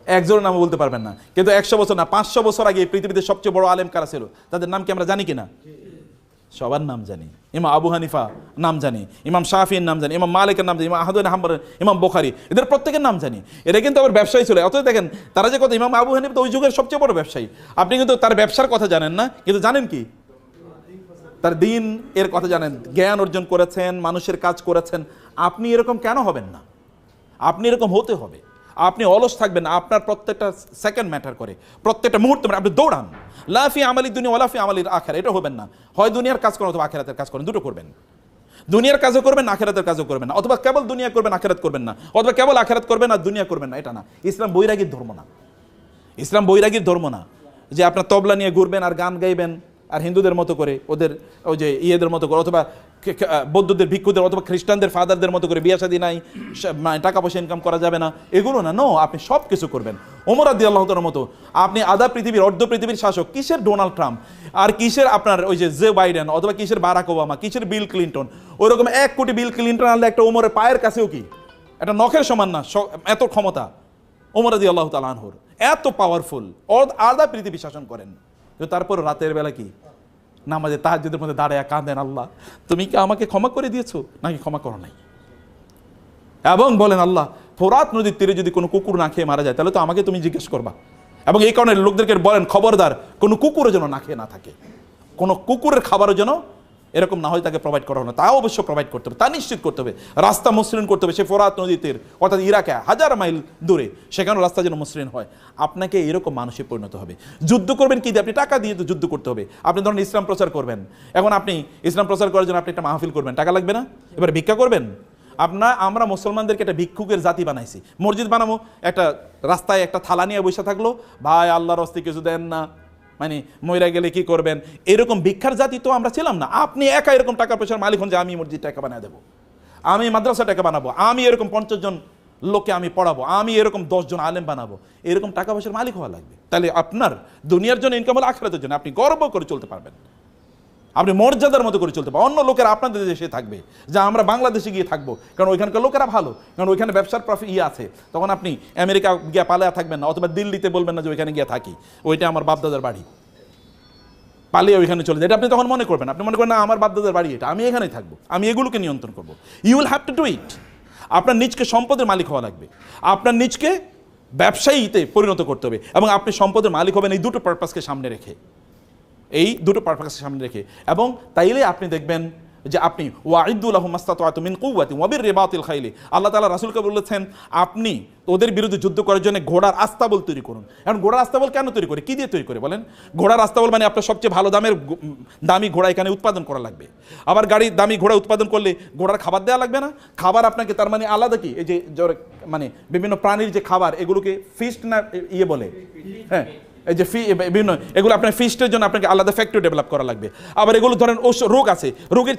একজনের নাম বলতে পারবেন না, কিন্তু 100 বছর না 500 বছর আগে এই পৃথিবীতে সবচেয়ে বড় আলেম কারা ছিল তাদের নাম কি আমরা জানি কিনা? সবার নাম জানি। ইমাম আবু হানিফা নাম জানি, ইমাম শাফির নাম জানি, ইমাম মালিকের নাম জানি, ইমাম আহমদ বিন হাম্বল, ইমাম বুখারী, এদের প্রত্যেকের নাম জানি। এরা কিন্তু আবার ব্যবসায়ী ছিল। অথচ দেখেন তারা যে কথা, ইমাম আবু হানিফা তো ওই যুগের সবচেয়ে বড় ব্যবসায়ী। আপনি কিন্তু তার ব্যবসার কথা জানেন না, কিন্তু জানেন কি তার দিন এর কথা জানেন, জ্ঞান অর্জন করেছেন, মানুষের কাজ করেছেন। আপনি এরকম কেন হবেন না? আপনি এরকম হতে হবে। আপনি অলস থাকবেন না, আপনার প্রত্যেকটা সেকেন্ড ম্যাটার করে, প্রত্যেকটা মুহূর্ত আপনি দৌড়ান। লাফি আমালি দুনিয়া ওয়ালাফি আমালির আখিরা, এটা হবেন না। হয় দুনিয়ার কাজ করেন অথবা আখিরাতের কাজ করেন, দুটো করবেন। দুনিয়ার কাজও করবেন, আখিরাতের কাজও করবেন না, অথবা কেবল দুনিয়া করবেন আখিরাত করবেন না, অথবা কেবল আখিরাত করবেন আর দুনিয়া করবেন না। এটা না, ইসলাম বৈরাগীর ধর্ম না। ইসলাম বৈরাগীর ধর্ম না যে আপনার তবলা নিয়ে ঘুরবেন আর গান গাইবেন আর হিন্দুদের মতো করে, ওদের ওই যে ইয়েদের মতো করে, অথবা বৌদ্ধদের ভিক্ষুদের অথবা খ্রিস্টানদের ফাদারদের মতো করে বিয়ে শাদী নাই, টাকা পয়সা ইনকাম করা যাবে না, এগুলো না। নো, আপনি সব কিছু করবেন ওমর রাদিয়াল্লাহু তাআলার মতো। আপনি আধা পৃথিবীর অর্ধ পৃথিবীর শাসক, কিসের ডোনাল্ড ট্রাম্প আর কিসের আপনার ওই যে জো বাইডেন অথবা কিসের বারাক ওবামা, কিসের বিল ক্লিন্টন। ওইরকম 1 কোটি বিল ক্লিন্টন আনলে একটা ওমরের পায়ের কাছেও কি একটা নখের সমান না, এত ক্ষমতা ওমর রাদিয়াল্লাহু তাআলা আনহুর, এত পাওয়ারফুল, আধা পৃথিবী শাসন করেন। কিন্তু তারপর রাতের বেলা কি নামাজে তাহাজ্জুদের মধ্যে দাঁড়ায় কাঁদেন, আল্লাহ তুমি কি আমাকে ক্ষমা করে দিয়েছো নাকি ক্ষমা করো নাই? এবং বলেন, আল্লাহ ফোরাত নদীর তীরে যদি কোনো কুকুর না খেয়ে মারা যায় তাহলে তো আমাকে তুমি জিজ্ঞেস করবা। এবং এই কারণে লোকদেরকে বলেন, খবরদার কোনো কুকুরও যেন না খেয়ে না থাকে, কোনো কুকুরের খাবারও যেন এরকম না হয় তাকে প্রোভাইড করা হয় না। তা অবশ্য প্রোভাইড করতে হবে, তা নিশ্চিত করতে হবে। রাস্তা মসৃণ করতে হবে। সে ফোরাত নদীর তীর অর্থাৎ ইরাকে 1000 মাইল দূরে, সেখানেও রাস্তা যেন মসৃণ হয়। আপনাকে এরকম মানুষে পরিণত হবে। যুদ্ধ করবেন কি দিয়ে? আপনি টাকা দিয়ে তো যুদ্ধ করতে হবে। আপনি ধরুন ইসলাম প্রচার করবেন, এখন আপনি ইসলাম প্রচার করার জন্য আপনি একটা মাহফিল করবেন, টাকা লাগবে না? এবার ভিক্ষা করবেন। আমরা মুসলমানদেরকে একটা ভিক্ষুকের জাতি বানাইছি। মসজিদ বানাবো, একটা রাস্তায় একটা থালা নিয়ে বসে থাকলো, ভাই আল্লাহর রাস্তায় কিছু দেন না, মানে মইরা গেলে কি করবেন, এরকম ভিক্ষার জাতি তো আমরা ছিলাম না। আপনি একা এরকম টাকা পয়সার মালিক হন যে আমি মসজিদ টাকা বানিয়ে দেবো, আমি মাদ্রাসা টাকা বানাবো, আমি এরকম 50 জন লোককে আমি পড়াবো, আমি এরকম 10 জন আলেম বানাবো, এরকম টাকা পয়সার মালিক হওয়া লাগবে। তাহলে আপনার দুনিয়ার জন্য ইনকাম হলে আখিরাতের জন্য আপনি গর্ব করে চলতে পারবেন, আপনি মর্যাদার মতো করে চলতে পারবেন। অন্য লোকেরা আপনাদের দেশে থাকবে, যা আমরা বাংলাদেশে গিয়ে থাকবো, কারণ ওইখানকার লোকেরা ভালো, কারণ ওইখানে ব্যবসার প্রফিট আছে। তখন আপনি আমেরিকা গিয়ে পালিয়ে থাকবেন না, অথবা দিল্লিতে বলবেন না যে ওইখানে গিয়ে থাকি, ওইটা আমার বাপদাদার বাড়ি, পালিয়ে ওইখানে চলে যায়। এটা আপনি তখন মনে করবেন, আপনি মনে করেন না আমার বাপদাদার বাড়ি এটা, আমি এখানেই থাকবো, আমি এগুলোকে নিয়ন্ত্রণ করবো। You will have to do it. আপনার নিজকে সম্পদের মালিক হওয়া লাগবে, আপনার নিজকে ব্যবসায়ীতে পরিণত করতে হবে, এবং আপনি সম্পদের মালিক হবেন এই দুটো পারপাসকে সামনে রেখে, এই দুটো পারপাসকে সামনে রেখে। এবং তাইলে আপনি দেখবেন যে আপনি ওয়াইদু লাহুম মাসতাতাতু মিন কুওয়াতিন ওয়া বিররিবাতিল খাইলি, আল্লাহ তাআলা রাসূলকে বলেছেন আপনি ওদের বিরুদ্ধে যুদ্ধ করার জন্য ঘোড়ার আস্তাবল তৈরি করুন। এখন ঘোড়ার আস্তাবল কেন তৈরি করে, কি দিয়ে তৈরি করে বলেন? ঘোড়ার আস্তাবল মানে আপনার সবচেয়ে ভালো দামি ঘোড়া এখানে উৎপাদন করা লাগবে। আবার গাড়ির দামি ঘোড়া উৎপাদন করলে ঘোড়ার খাবার দেওয়া লাগবে না? খাবার আপনাকে তার মানে আলাদা কি, এই যে মানে বিভিন্ন প্রাণীর যে খাবার, এগুলোকে ফিস্ট না ইয়ে বলে, হ্যাঁ এই যে বিভিন্ন এগুলো আপনার ফিস্টের জন্য আপনাকে আলাদা ফ্যাক্টরি ডেভেলপ করা লাগবে। আবার এগুলো ধরেন রোগ আছে, রোগের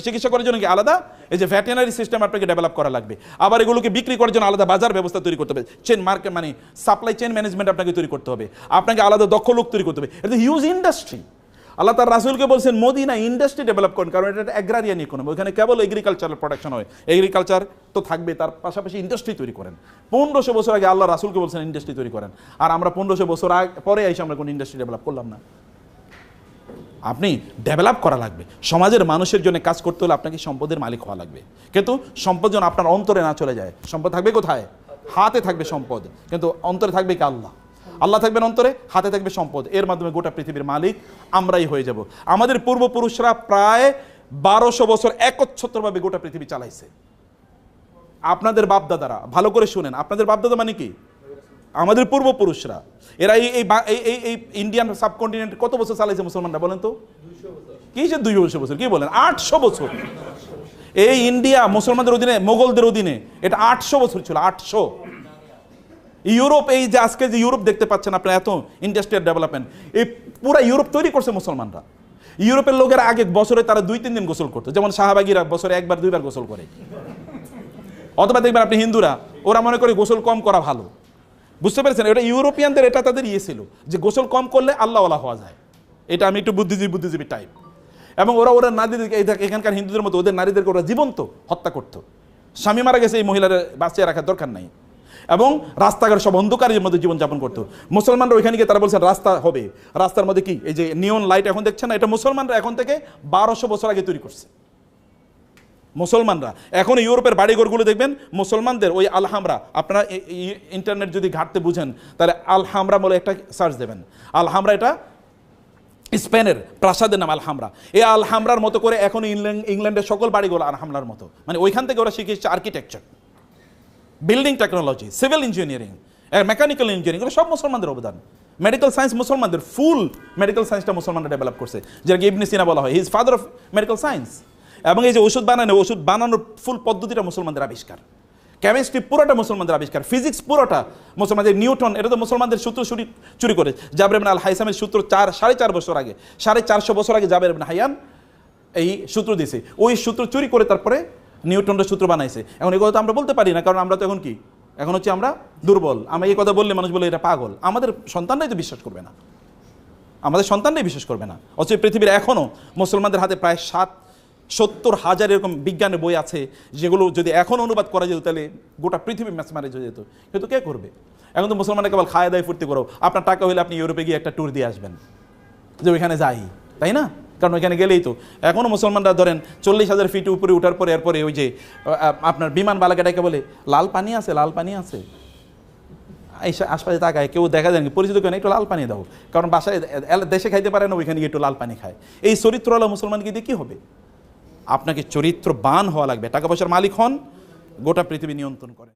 চিকিৎসা করার জন্য কি আলাদা এই যে ভেটেরিনারি সিস্টেম আপনাকে ডেভেলপ করা লাগবে। আবার এগুলোকে বিক্রি করার জন্য আলাদা বাজার ব্যবস্থা তৈরি করতে হবে, চেন মার্কেট মানে সাপ্লাই চেন ম্যানেজমেন্ট আপনাকে তৈরি করতে হবে, আপনাকে আলাদা দক্ষ লোক তৈরি করতে হবে। এটা হিউজ ইন্ডাস্ট্রি। আল্লাহ তার রাসূলকে বলছেন মদিনা ইন্ডাস্ট্রি ডেভেলপ করেন, কারণ এটা অ্যাগ্রারিয়ান ইকোনমি, ওইখানে কেবল এগ্রিকালচারাল প্রোডাকশন হয়, এগ্রিকালচার তো থাকবে, তার পাশাপাশি ইন্ডাস্ট্রি তৈরি করেন। 1500 বছর আগে আল্লাহ রাসূলকে বলছেন ইন্ডাস্ট্রি তৈরি করেন, আর আমরা 1500 বছর পরে এসে আমরা কোনো ইন্ডাস্ট্রি ডেভেলপ করলাম না। আপনি ডেভেলপ করা লাগবে, সমাজের মানুষের জন্য কাজ করতে হলে আপনাকে সম্পদের মালিক হওয়া লাগবে। কিন্তু সম্পদ যেন আপনার অন্তরে না চলে যায়। সম্পদ থাকবে কোথায়? হাতে থাকবে সম্পদ, কিন্তু অন্তরে থাকবে কি আল্লাহ। আল্লাহ থাকবেন অন্তরে, হাতে থাকবে সম্পদ, এর মাধ্যমে গোটা পৃথিবীর মালিক আমরাই হয়ে যাব। আমাদের পূর্বপুরুষরা প্রায় 1200 বছর একচ্ছত্রভাবে গোটা পৃথিবী চালাইছে। আপনাদের বাপদাদারা, ভালো করে শুনেন, আপনাদের বাপদাদা মানে কি? আমাদের পূর্বপুরুষরা। এরা এই ইন্ডিয়ান সাবকন্টিনেন্ট কত বছর চালাইছে মুসলমানরা বলেন তো? কি যে 200 বছর, কি বলেন 800 বছর। এই ইন্ডিয়া মুসলমানদের অধীনে, মোগলদের অধীনে, এটা 800 বছর ছিল, 800। ইউরোপ, এই যে আজকে যে ইউরোপ দেখতে পাচ্ছেন আপনার, এত ইন্ডাস্ট্রিয়াল ডেভেলপমেন্ট, এই পুরা ইউরোপ তৈরি করছে মুসলমানরা। ইউরোপের লোকেরা আগে বছরে তারা 2-3 দিন গোসল করতো, যেমন সাহাবাগীরা বছরে 1-2 বার গোসল করে। অথবা দেখবেন আপনি হিন্দুরা, ওরা মনে করে গোসল কম করা ভালো, বুঝতে পেরেছেন? এটা ইউরোপিয়ানদের, এটা তাদের ইয়ে ছিল যে গোসল কম করলে আল্লাহওয়ালা হওয়া যায়। এটা আমি একটু বুদ্ধিজীবী টাইপ। এবং ওরা নারীদেরকে, এখানকার হিন্দুদের মতো ওদের নারীদেরকে ওরা জীবন্ত হত্যা করতো। স্বামী মারা গেছে, এই মহিলার বাঁচিয়ে রাখার দরকার নাই। এবং রাস্তাঘাট সব অন্ধকারের মধ্যে জীবনযাপন করতো। মুসলমানরা ওইখানে গিয়ে তারা বলছেন রাস্তা হবে, রাস্তার মধ্যে কি এই যে নিয়ন লাইট এখন দেখছেন না, এটা মুসলমানরা এখন থেকে 1200 বছর আগে তৈরি করছে। মুসলমানরা এখন ইউরোপের বাড়িঘরগুলো দেখবেন মুসলমানদের ওই আলহামরা, আপনারা ইন্টারনেট যদি ঘাটতে বুঝেন তাহলে আলহামরা বলে একটা সার্চ দেবেন। আলহামরা এটা স্পেনের প্রাসাদের নাম আলহামরা। এই আলহামরার মতো করে এখন ইংল্যান্ডের সকল বাড়িগুলো আলহামরার মতো, মানে ওইখান থেকে ওরা শিখেছে architecture, building technology, civil engineering, mechanical engineering, এগুলো সব মুসলমানদের অবদান। মেডিকেল সায়েন্স মুসলমানদের, ফুল মেডিকেল সায়েন্সটা মুসলমানরা ডেভেলপ করছে, যেটাকে ইবনে সিনা বলা হয়, he is father of medical science. এবং এই যে ওষুধ বানানোর ফুল পদ্ধতিটা মুসলমানদের আবিষ্কার, কেমিস্ট্রি পুরোটা মুসলমানদের আবিষ্কার, ফিজিক্স পুরোটা মুসলমানদের, নিউটন এটা তো মুসলমানদের সূত্র চুরি করে জাবের ইবনে আল হাইসামের সূত্র 4.5 বছর আগে, 450 বছর আগে জাবের ইবনে হাইয়ান এই সূত্র দিয়েছে, ওই সূত্র চুরি করে তারপরে নিউটনের সূত্র বানাইছে। এখন এই কথা তো আমরা বলতে পারি না, কারণ আমরা তো এখন কি, এখন হচ্ছে আমরা দুর্বল। আমরা এই কথা বললে মানুষ বলে এটা পাগল। আমাদের সন্তানরাই তো বিশ্বাস করবে না, আমাদের সন্তানরাই বিশ্বাস করবে না। অথচ পৃথিবীর এখনও মুসলমানদের হাতে প্রায় 70,000 এরকম বিজ্ঞানের বই আছে, যেগুলো যদি এখন অনুবাদ করা যেত তাহলে গোটা পৃথিবী ম্যাচমারেজ হয়ে যেত। কিন্তু কে করবে? এখন তো মুসলমানরা কেবল খায় দায় ফুর্তি করো। আপনার টাকা হলে আপনি ইউরোপে গিয়ে একটা ট্যুর দিয়ে আসবেন, যে ওইখানে যাই, তাই না? কারণ ওইখানে গেলেই তো এখনও মুসলমানরা ধরেন 40,000 ফিট উপরে উঠার পরে এরপরে ওই যে আপনার বিমান বালাকাটাকে বলে লাল পানি আছে, লাল পানি আছে, এই আশপাশে তাকায়, কেউ দেখা যায় পরিচিত কেন, একটু লাল পানি দাও, কারণ বাসায় দেশে খাইতে পারে না, ওইখানে গিয়ে একটু লাল পানি খায়। এই চরিত্রওয়ালা মুসলমানকে দিয়ে কী হবে? আপনাকে চরিত্রবান হওয়া লাগবে, টাকা পয়সার মালিক হন, গোটা পৃথিবী নিয়ন্ত্রণ করে।